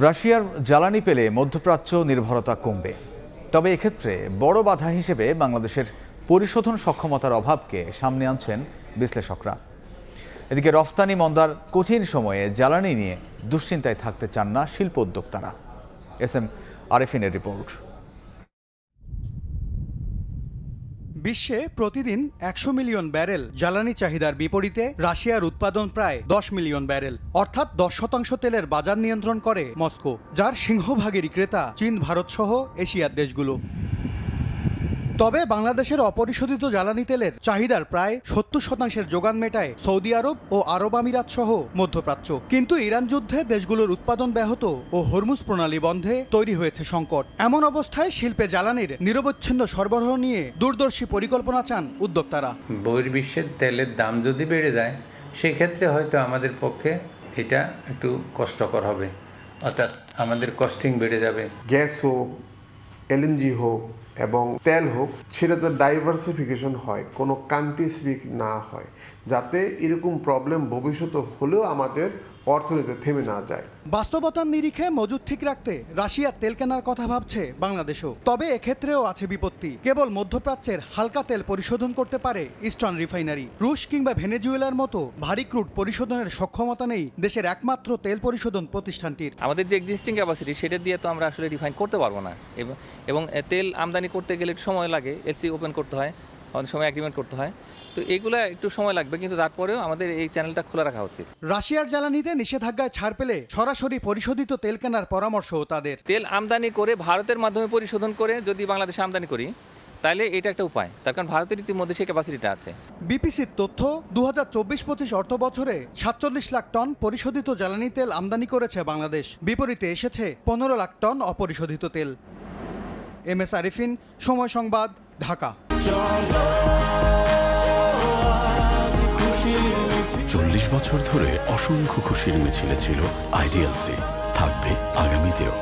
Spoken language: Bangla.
রাশিয়ার জ্বালানি পেলে মধ্যপ্রাচ্য নির্ভরতা কমবে, তবে এক্ষেত্রে বড় বাধা হিসেবে বাংলাদেশের পরিশোধন সক্ষমতার অভাবকে সামনে আনছেন বিশ্লেষকরা। এদিকে রফতানি মন্দার কঠিন সময়ে জ্বালানি নিয়ে দুশ্চিন্তায় থাকতে চান না শিল্প উদ্যোক্তারা। এস.এম. আরেফিনের রিপোর্ট। বিশ্বে প্রতিদিন ১০০ মিলিয়ন ব্যারেল জ্বালানি চাহিদার বিপরীতে রাশিয়ার উৎপাদন প্রায় ১০ মিলিয়ন ব্যারেল, অর্থাৎ ১০% তেলের বাজার নিয়ন্ত্রণ করে মস্কো, যার সিংহভাগেরই ক্রেতা চীন, ভারত সহ এশিয়ার দেশগুলো। তবে বাংলাদেশের অপরিশোধিত জ্বালানি তেলের চাহিদার প্রায় ৭০% যোগান মেটায় সৌদি আরব ও আরব আমিরাত সহ মধ্যপ্রাচ্য। কিন্তু ইরান যুদ্ধে দেশগুলোর উৎপাদন ব্যাহত ও হরমুজ প্রণালী বন্ধে তৈরি হয়েছে সংকট। এমন অবস্থায় শিল্পে জ্বালানির নিরবচ্ছিন্ন সরবরাহ নিয়ে দূরদর্শী পরিকল্পনা চান উদ্যোক্তারা। বহির্বিশ্বের তেলের দাম যদি বেড়ে যায়, সেক্ষেত্রে হয়তো আমাদের পক্ষে এটা একটু কষ্টকর হবে, অর্থাৎ আমাদের কস্টিং বেড়ে যাবে। গ্যাস হোক, এলএনজি হোক এবং তেল হোক, সেটাতে ডাইভার্সিফিকেশন হয়, কোনো কান্ট্রি স্পিক না হয়, যাতে এরকম প্রবলেম ভবিষ্যতে হলেও আমাদের অর্থনীতি থেমে না যায়। বাস্তবতার নিরিখে মজুদ ঠিক রাখতে রাশিয়ার তেল কেনার কথা ভাবছে বাংলাদেশও। তবে এক্ষেত্রেও আছে বিপত্তি। কেবল মধ্যপ্রাচ্যের হালকা তেল পরিশোধন করতে পারে ইস্টার্ন রিফাইনারি। রুশ কিংবা ভেনেজুয়েলার মতো ভারী ক্রুড পরিশোধনের সক্ষমতা নেই দেশের একমাত্র তেল পরিশোধন প্রতিষ্ঠানটির। আমাদের যে এক্সিস্টিং ক্যাপাসিটি, সেটা দিয়ে তো আমরা আসলে রিফাইন করতে পারবো না, এবং তেল আমদানি করতে গেলে একটু সময় লাগে, এলসি ওপেন করতে হয়, অনেক সময় এগ্রিমেন্ট করতে হয়, তো এগুলো একটু সময় লাগবে, কিন্তু তারপরেও আমাদের এই চ্যানেলটা খোলা রাখা উচিত। রাশিয়ার জ্বালানিতে নিষেধাজ্ঞায় ছাড় পেলে সরাসরি পরিশোধিত তেল কেনার পরামর্শও তাদের। তেল আমদানি করে ভারতের মাধ্যমে পরিশোধন করে যদি বাংলাদেশে আমদানি করি, তাহলে এটা একটা উপায়, তার কারণ ভারতের ইতিমধ্যে সেই ক্যাপাসিটিটা আছে। বিপিসির তথ্য, ২০২৪-২৫ অর্থ বছরে ৪৭ লাখ টন পরিশোধিত জ্বালানি তেল আমদানি করেছে বাংলাদেশ। বিপরীতে এসেছে ১৫ লাখ টন অপরিশোধিত তেল। এম.এস. আরিফিন, সময় সংবাদ, ঢাকা। ৪০ বছর ধরে অসংখ্য খুশির মিছিলে ছিল আইডিএলসি, থাকবে আগামীতেও।